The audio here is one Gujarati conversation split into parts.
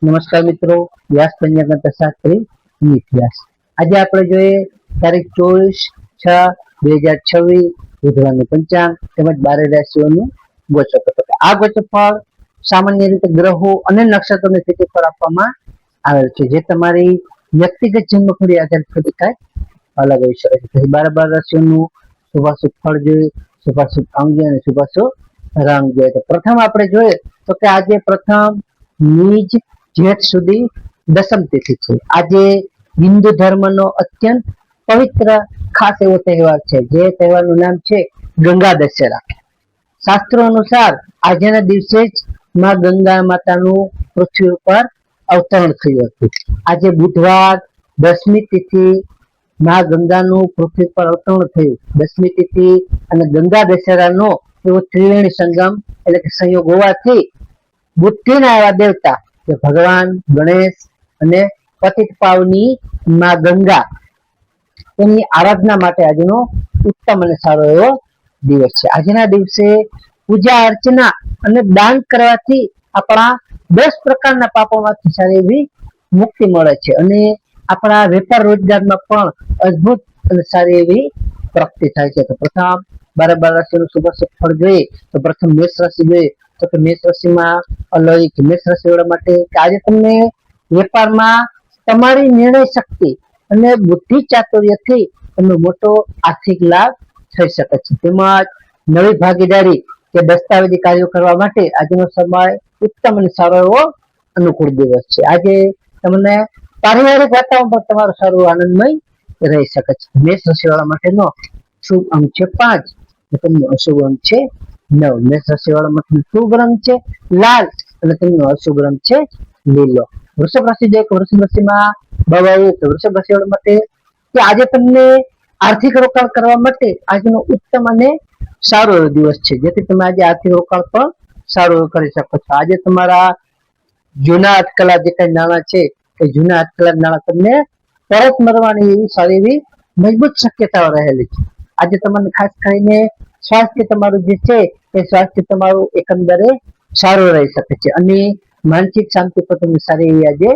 નમસ્કાર મિત્રો, વ્યાસ કન્યા ગણતશાસ્ત્રી અમિત વ્યાસ. આજે આપણે જોઈએ તારીખ 24/6/2026 બુધવારનું પંચાંગ તેમજ 12 રાશિઓનું ગોચર પત્રક. આ ગોચરફળ સામાન્ય રીતે ગ્રહો અને નક્ષત્રોની સ્થિતિફળ આપવામાં આવેલ છે, જે તમારી વ્યક્તિગત જન્મકુંડળી આધારિત કંઈક અલગ હોઈ શકે છે. 12 રાશિઓનું શુભાશુભ ફળ જોઈએ, શુભાશુભ અંગ જોઈએ અને શુભાશુભ રંગ જોઈએ. તો પ્રથમ આપણે જોઈએ તો કે આજે પ્રથમ નીજ જેઠ સુધી દસમ તિથિ છે. આજે હિન્દુ ધર્મનો અત્યંત પવિત્ર ખાસ એવો તહેવાર છે, જે તહેવારનું નામ છે ગંગા દશેરા. શાસ્ત્રો અનુસાર આજના દિવસે જ માં ગંગા માતાનું પૃથ્વી ઉપર અવતરણ થયું હતું. આજે બુધવાર 10મી તિથિ માં ગંગાનું પૃથ્વી પર અવતરણ થયું. 10મી તિથિ અને ગંગા દશેરાનો એવો ત્રિવેણી સંગમ એટલે કે સંયોગ હોવાથી બુદ્ધિના એવા દેવતા કે ભગવાન ગણેશ અને પતિત પાવની માં ગંગા એમની આરાધના માટે આજનો ઉત્તમ અને સારો એવો દિવસ છે. આજના દિવસે પૂજા અર્ચના અને દાન કરવાથી આપણા 10 પ્રકારના પાપોમાંથી સારી એવી મુક્તિ મળે છે અને આપણા વેપાર રોજગારમાં પણ અદ્ભુત અને સારી એવી પ્રાપ્તિ થાય છે. તો પ્રથમ 12 રાશિનું શુભાશુભ ફળ જોઈએ તો પ્રથમ મેષ રાશિ જોઈએ તો કે મેષ રાશિમાં અલૌકિક મેષ રાશિવાળા માટે કે આજે તમને વેપારમાં તમારી નિર્ણય શક્તિ અને બુદ્ધિ ચાતુર્યથી તમને મોટો આર્થિક લાભ થઈ શકે છે. તેમજ નવી ભાગીદારી કે દસ્તાવેજી કાર્યો કરવા માટે આજનો સમય ઉત્તમ અને સારો એવો અનુકૂળ દિવસ છે. આજે તમને પારિવારિક વાતાવરણ પણ તમારું સારું આનંદમય રહી શકે છે. મેષ રાશિવાળા માટેનો શુભ અંક છે 5 અને તેમનો અશુભ અંક છે 9. મેષ રાશિવાળા માટે શુભ રંગ છે લાલ અને તેમનો અશુભ રંગ છે લીલો. વૃષભ રાશિ જે વૃષભ રાશિમાં બવાયું તો વૃષભ રાશિવાળા માટે કે આજે તમને આર્થિક રોકાણ કરવા માટે આજનો ઉત્તમ અને સારો એવો દિવસ છે, જેથી તમે આજે આર્થિક રોકાણ પણ સારું કરી શકો છો. આજે તમારા જૂના અટકેલા જે કઈ નાણાં છે એ જૂના અટકેલા નાણાં તમને પરત મળવાની એવી સારી એવી મજબૂત શક્યતાઓ રહેલી છે. આજે તમને ખાસ કરીને સ્વાસ્થ્ય તમારું જે છે એ સ્વાસ્થ્ય તમારું એકંદરે સારું રહી શકે છે અને માનસિક શાંતિ પણ તમને સારી એવી આજે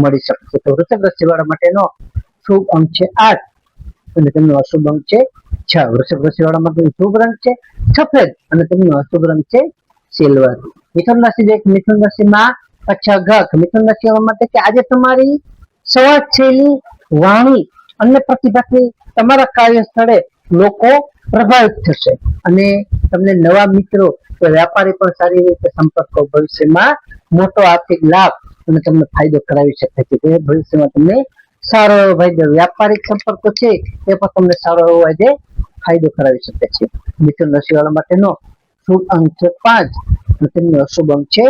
મળી શકે છે. તો વૃષભ રાશિવાળા માટેનો શુભ અંક છે 8 અને તેમનો અશુભ અંક છે 6. વૃષભ રાશિવાળા માટે શુભ રંગ છે સફેદ અને તેમનો અશુભ રંગ છે સિલ્વર. મિથુન રાશિ જે મિથુન રાશિમાં અચ્છા ઘ મિથુન રાશિવાળા માટે કે આજે તમારી સંવાદ શૈલી વાણી અને પ્રતિભાથી તમારા કાર્ય સ્થળે લોકો પ્રભાવિત થશે અને તમને નવા મિત્રો કે વ્યાપારી પણ સારી રીતે સંપર્કો ભવિષ્યમાં મોટો આર્થિક લાભ અને તમને ફાયદો કરાવી શકે છે. તે ભવિષ્યમાં તમને સારો એવો ફાયદો વ્યાપારિક સંપર્કો છે એ પણ તમને સારો એવો આજે ફાયદો કરાવી શકે છે. મિથુન રાશિવાળા માટેનો શુભ અંક છે 5 અને તેમનો અશુભ અંક છે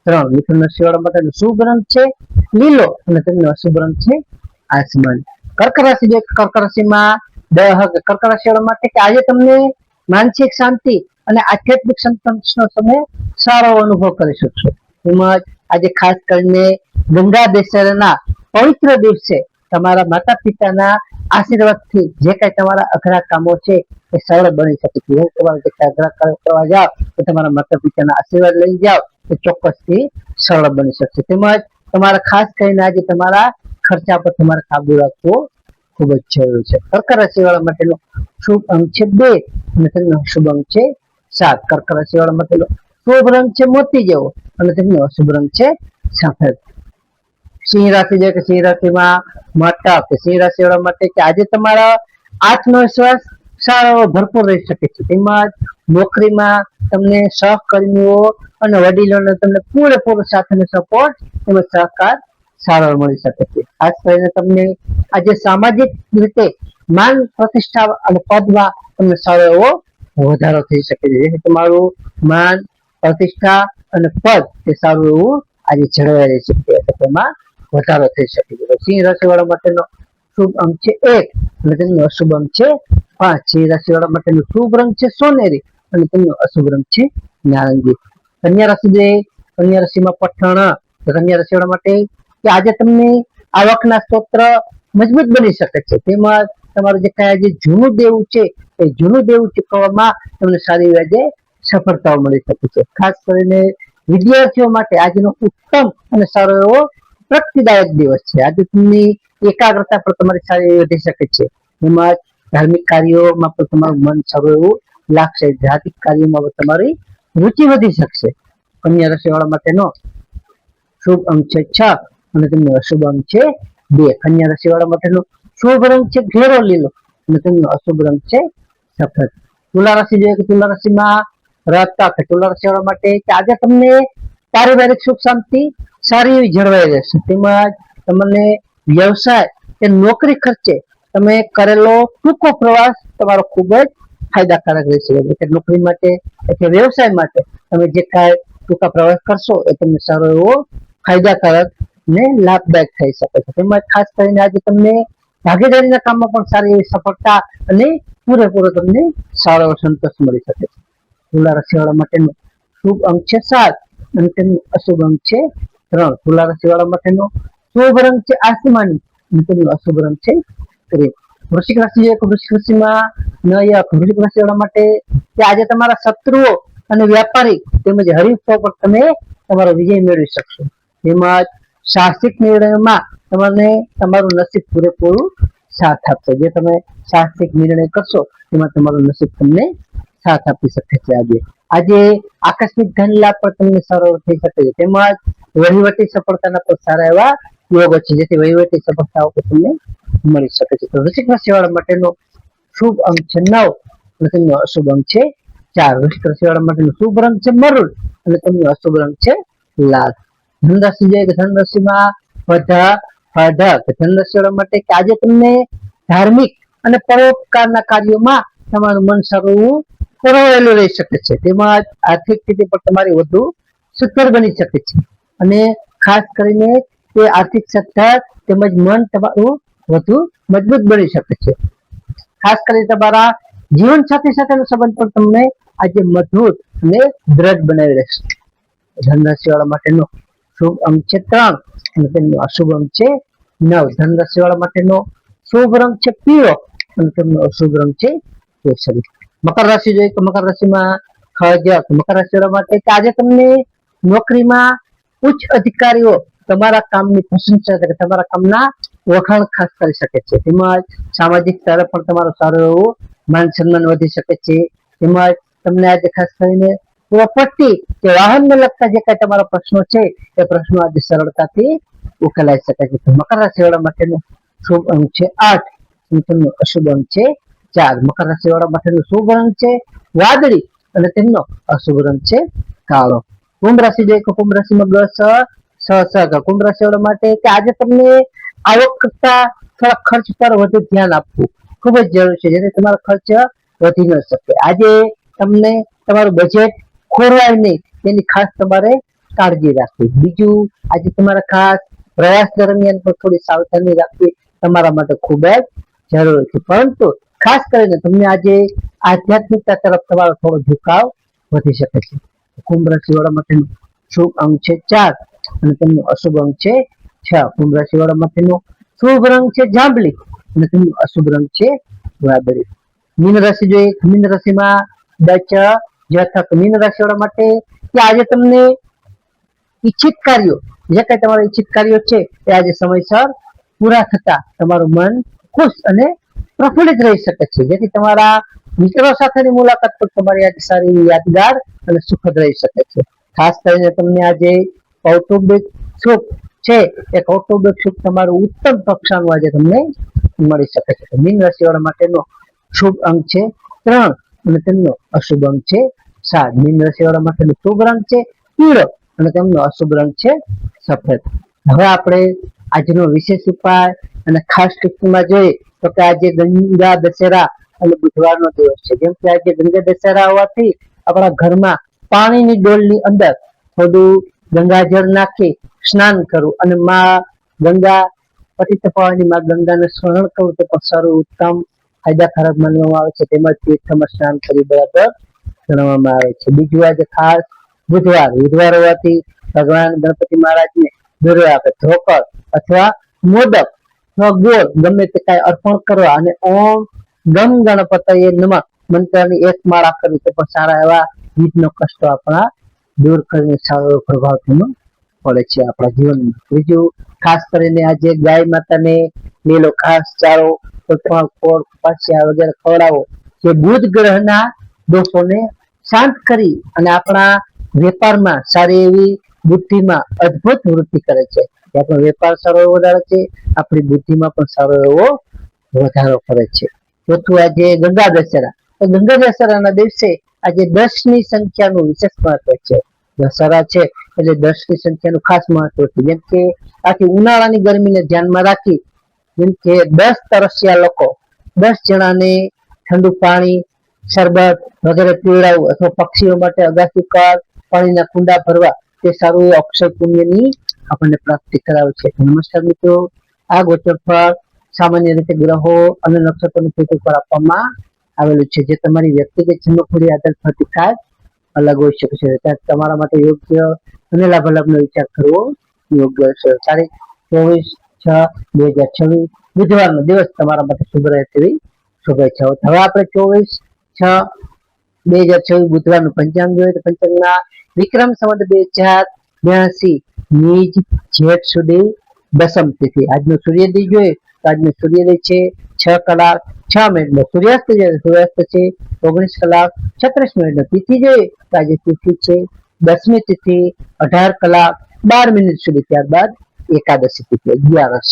3. મિથુન રાશિવાળા માટેનો શુભ રંગ છે લીલો અને તેમનો અશુભ રંગ છે આસમાન. કર્ક રાશિ જે કર્ક રાશિમાં કર્ક રાશિવાળા માટે કે આજે તમને માનસિક શાંતિ અને આધ્યાત્મિક સંતોષનો તમે સારો અનુભવ કરી શકશો. તેમજ આજે ખાસ કરીને ગંગા દશેરાના પવિત્ર દિવસે તમારા માતા પિતાના આશીર્વાદથી જે કઈ તમારા અઘરા કામો છે એ સરળ બની શકે છે. તમારે જે અઘરા કામ કરવા જાઓ તો તમારા માતા પિતાના આશીર્વાદ લઈ જાઓ તો ચોક્કસથી સરળ બની શકશે. તેમજ તમારે ખાસ કરીને આજે તમારા ખર્ચા પર તમારે કાબુ રાખવો ખૂબ જ જરૂરી છે. કર્ક રાશિવાળા માટેનો શુભ અંક છે 2 અને તેમનો શુભ અંક છે 7. કર્ક રાશિવાળા માટેનો શુભ રંગ છે મોતી જેવો અને તેમનો અશુભ રંગ છે સફેદ. સિંહ રાશિ જે કે સિંહ રાશિમાં મટક સિંહ રાશિવાળા માટે કે આજે તમારા આત્મવિશ્વાસ સારો ભરપૂર રહી શકે છે. તેમજ નોકરીમાં તમને સહકર્મીઓ અને વડીલોને તમને પૂરેપૂરો સાથેનો સપોર્ટ તેમજ સહકાર સારો મળી શકે છે. ખાસ કરીને તમને આજે સામાજિક રીતે માન પ્રતિષ્ઠા અને પદમાં તમને સારો એવો વધારો થઈ શકે છે, જેથી તમારું માન પ્રતિષ્ઠા અને પદ એ સારું એવું આજે જળવાઈ રહી શકે છે, તેમાં વધારો થઈ શકે છે. સિંહ રાશિવાળા માટેનો શુભ અંક છે 1 અને તેમનો અશુભ અંક છે 5. સિંહ રાશિવાળા માટેનો શુભ રંગ છે સોનેરી અને તેમનો અશુભ રંગ છે નારંગી. કન્યા રાશિ જે કન્યા રાશિમાં પઠણ કન્યા રાશિવાળા માટે કે આજે તમને આવકના સ્ત્રોત મજબૂત બની શકે છે. તેમજ તમારું જે કઈ જૂનું દેવું છે એ જૂનું દેવું ચૂકવવામાં તમને સારી આજે સફળતાઓ મળી શકે છે. ખાસ કરીને વિદ્યાર્થીઓ માટે આજનો ઉત્તમ અને સારો એવો પ્રગતિદાયક દિવસ છે. આજે તમને એકાગ્રતા પણ તમારી સારી એવી વધી શકે છે. એમાં ધાર્મિક કાર્યોમાં પણ તમારું મન સારું એવું લાગશે. જાતિક કાર્યોમાં પણ તમારી રુચિ વધી શકશે. કન્યા રાશિ વાળા માટેનો શુભ અંક છે 6 અને તેમનો અશુભ અંક છે 2. કન્યા રાશિ વાળા માટેનો શુભ રંગ છે ઘેરો લીલો અને તેમનો અશુભ રંગ છે સફેદ. તુલા રાશિ જોઈએ કે તુલા રાશિમાં રહેતા તુલા રાશિ વાળા માટે કે આજે તમને પારિવારિક સુખ શાંતિ સારી એવી જળવાઈ રહેશે. તેમજ તમને વ્યવસાય કે નોકરી ખર્ચે તમે કરેલો ટૂંકો પ્રવાસ તમારો ખૂબ જ ફાયદાકારક રહેશે. કે નોકરી માટે કે વ્યવસાય માટે તમે જે કાંઈ ટૂંકા પ્રવાસ કરશો એ તમને સારો એવો ફાયદાકારક ને લાભદાયક થઈ શકે છે. તેમજ ખાસ કરીને આજે તમને ભાગીદારીના કામમાં પણ સારી એવી સફળતા અને પૂરેપૂરો તમને સારો એવો સંતોષ મળી શકે છે. તુલા રાશિ વાળા માટેનો શુભ અંક છે 7 અને તેનો અશુભ અંક છે 3. તુલા રાશિ વાળા માટેનો શુભ રંગ છે આસમાની અને તેનો અશુભ રંગ છે ક્રીમ. વૃશ્ચિક રાશિ એક વૃશ્ચિક રાશિમાં વૃશ્ચિક રાશિ વાળા માટે કે આજે તમારા શત્રુઓ અને વ્યાપારી તેમજ હરીફો પર તમે તમારો વિજય મેળવી શકશો. તેમજ સાહસિક નિર્ણયોમાં તમને તમારું નસીબ પૂરેપૂરું સાથ આપશે. જે તમે સાહસિક નિર્ણય કરશો એમાં તમારું નસીબ તમને સાથ આપી શકે છે. આજે આકસ્મિક ધન લાભ પણ તમને સારો થઈ શકે છે. તેમજ વહીવટી સફળતાના પણ સારા એવા યોગો છે, જેથી વહીવટી સફળતાઓ તમને મળી શકે છે. તો વૃશ્ચિક રાશિ વાળા માટેનો શુભ અંક છે 9 અને તેમનો અશુભ અંક છે 4. વૃશ્ચિક રાશિ વાળા માટેનો શુભ રંગ છે મરૂન અને તેમનો અશુભ રંગ છે લાલ. ધન રાશિ જોઈએ કે ધન રાશિમાં ધન રાશિ વાળા માટે કે આજે તમને ધાર્મિક અને પરોપકારના કાર્યોમાં તમારું મન સારું પરોવાયેલું રહી શકે છે. તેમજ આર્થિક સ્થિતિ પણ તમારી વધુ સુખર બની શકે છે અને ખાસ કરીને તે આર્થિક સત્તા તેમજ મન તમારું વધુ મજબૂત બની શકે છે. ખાસ કરીને તમારા જીવન સાથી સાથેનો સંબંધ પણ તમને આજે મજબૂત અને દ્રઢ બનાવી રહેશે. ધન રાશિ વાળા માટેનો શુભ અંક છે 3 અને તેમનો અશુભ અંક છે 9. ધન રાશિ વાળા માટેનો શુભ રંગ છે પીળો અને તેમનો અશુભ રંગ છે કેસરી. મકર રાશિ જોઈએ તો મકર રાશિમાં મકર રાશિ વાળા માટે કે આજે તમને નોકરીમાં ઉચ્ચ અધિકારીઓ તમારા કામની પ્રશંસા કરે, તમારા કામના વખાણ ખાસ કરી શકે છે. તેમજ સામાજિક સ્તરે પણ તમારું સારું એવું માન સન્માન વધી શકે છે. તેમજ તમને આજે ખાસ કરીને પ્રોપર્ટી કે વાહનને લગતા જે કઈ તમારા પ્રશ્નો છે એ પ્રશ્નો આજે સરળતાથી ઉકેલાઈ શકે છે. મકર રાશિ વાળા માટેનો શુભ અંક છે 8 અને તેમનો અશુભ અંક છે 4. મકર રાશિ વાળા માટેનો શુભ રંગ છે વાદળી અને તેમનો અશુભ રંગ છે કાળો. કુંભ રાશિ જોઈએ તો કુંભ રાશિમાં કુંભ રાશિ વાળા માટે કે આજે તમને આવક કરતા થોડા ખર્ચ પર વધુ ધ્યાન આપવું ખૂબ જ જરૂરી છે, જેથી તમારો ખર્ચ વધી ન શકે. આજે તમને તમારું બજેટ ખોરવાય નહીં તેની ખાસ તમારે કાળજી રાખવી. બીજું, આજે તમારા ખાસ પ્રયાસ દરમિયાન પણ થોડી સાવધાની રાખવી તમારા માટે ખૂબ જ જરૂરી છે. પરંતુ ખાસ કરીને તમને આજે આધ્યાત્મિકતા તરફ તમારો થોડો ઝુકાવ વધી શકે છે. કુંભ રાશિ વાળા માટેનો શુભ અંક છે 4 અને તેમનો અશુભ અંક છે 6. કુંભ રાશિ વાળા માટેનો શુભ રંગ છે જાંબલી અને તેમનો અશુભ રંગ છે વાદળી. મીન રાશિ જોઈએ, મીન રાશિમાં મીન રાશિ વાળા માટે કે આજે તમને ઈચ્છિત કાર્યો જે કઈ તમારા ઈચ્છિત કાર્યો છે એ આજે સમયસર પૂરા થતા તમારું મન ખુશ અને પ્રફુલ્લિત રહી શકે છે, જેથી તમારા મિત્રો સાથેની મુલાકાત પણ તમારી આજે સારી યાદગાર અને સુખદ રહી શકે છે. ખાસ કરીને તમને આજે કૌટુંબિક સુખ છે એ કૌટુંબિક સુખ તમારું ઉત્તમ કક્ષાનું આજે તમને મળી શકે છે. મીન રાશિ વાળા માટેનો શુભ અંક છે 3 અને તેમનો અશુભ અંક છે 7. મીન રાશિ વાળા માટેનો શુભ રંગ છે પીળો અને તેમનો અશુભ રંગ છે સફેદ. હવે આપણે આજનો વિશેષ ઉપાય અને ખાસ ટિપ્સમાં જોઈએ તો કે આજે ગંગા દશેરા અને બુધવારનો દિવસ છે. જેમ કે આજે ગંગા દશેરા હોવાથી આપણા ઘરમાં પાણીની ડોલની અંદર થોડું ગંગાજળ નાખી સ્નાન કરવું અને માં ગંગા પતિત પાવની માં ગંગાને સ્મરણ કરવું તો પણ સારું ઉત્તમ ફાયદાકારક માનવામાં આવે છે. તેમજ તીર્થમાં સ્નાન કરી બરાબર ગણવામાં આવે છે. બીજું, આજે ખાસ બુધવાર હોવાથી ભગવાન ગણપતિ મહારાજને દોરો આપે ઢોકળ અથવા મોદક અથવા ગોળ ગમે તે કાંઈ અર્પણ કરવા અને ઓમ ગમ ગણપતયે નમઃ મંત્રની એક માળા કરવી તો પણ સારા એવા વિઘ્ન કષ્ટો આપણા દૂર કરીને સારો એવો પ્રભાવ તેનો પડે છે આપણા જીવનમાં. બીજું, ખાસ કરીને આજે ગાય માતાને લીલો ઘાસ ચારો, કોઈપણ ખોળ કપાસિયા વગેરે ખવડાવો, જે બુધ ગ્રહના દોષોને શાંત કરી અને આપણા વેપારમાં સારી એવી બુદ્ધિમાં અદ્ભુત વૃદ્ધિ કરે છે. આપણો વેપાર સારો એવો વધારે છે, આપણી બુદ્ધિમાં પણ સારો એવો વધારો કરે છે. ચોથું, આજે ગંગા દશેરા. તો ગંગા દશેરાના દિવસે આજે 10 ની સંખ્યાનું વિશેષ મહત્વ છે. દશેરા છે એટલે 10 ની સંખ્યાનું ખાસ મહત્વ છે. જેમ કે આખી ઉનાળાની ગરમીને ધ્યાનમાં રાખી, જેમ કે 10 તરસ્યા લોકો 10 જણાને ઠંડુ પાણી, શરબત વગેરે પીવડાવવું, અથવા પક્ષીઓ માટે અગાસી પર પાણીના કુંડા ભરવા, તે સારું એવું અક્ષય પુણ્યની આપણને પ્રાપ્તિ કરાવે છે. નમસ્કાર મિત્રો, આ ગોચરફળ સામાન્ય રીતે ગ્રહો અને નક્ષત્રોની સ્થિતિ પર આપવામાં આવેલું છે, જે તમારી વ્યક્તિગત જન્મકુંડળી આધાર પરથી કાંઈક અલગ હોઈ શકે છે. ત્યારે તમારા માટે યોગ્ય અને લાભાલાભનો વિચાર કરવો યોગ્ય છે. તારીખ 24/6/2026 બુધવારનો દિવસ તમારા માટે શુભ રહે તેવી શુભેચ્છાઓ. હવે આપણે 24/6/2026 બુધવારનું પંચાંગ જોઈએ તો પંચાંગના વિક્રમ સંવત 2082 નીજ જેઠ સુધી દસમ તિથિ. આજનો સૂર્યોદય જોઈએ તો આજનો સૂર્યોદય છે 6:06 સૂર્યાસ્ત જોઈએ સૂર્યાસ્ત છે 19:36. તિથિ જોઈએ તો આજે તિથિ છે 10મી તિથિ 18:12 સુધી. ત્યારબાદ એકાદશી તિથિ 11.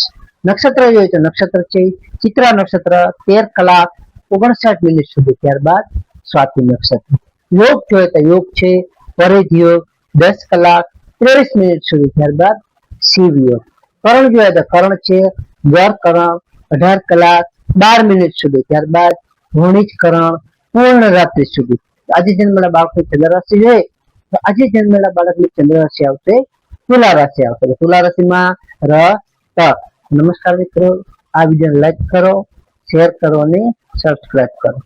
નક્ષત્ર જોઈએ તો નક્ષત્ર છે ચિત્રા નક્ષત્ર 13:59 સુધી. ત્યારબાદ સ્વાતિ નક્ષત્ર. યોગ જોઈએ તો યોગ છે પરિધ યોગ 10:23 સુધી. ત્યારબાદ શિવ યોગ. કરણ જોઈએ તો કરણ છે ગર કરણ 18:12 સુધી. ત્યારબાદ વણિજ કરણ પૂર્ણ રાત્રિ સુધી. આજે જન્મેલા બાળકની ચંદ્ર રાશિ જોઈએ તો આજે જન્મેલા બાળકની ચંદ્ર રાશિ આવશે તુલા રાશિ આવશે. તુલા રાશિમાં ર ત. નમસ્કાર મિત્રો, આ વિડીયોને લાઈક કરો, શેર કરો અને સબસ્ક્રાઇબ કરો.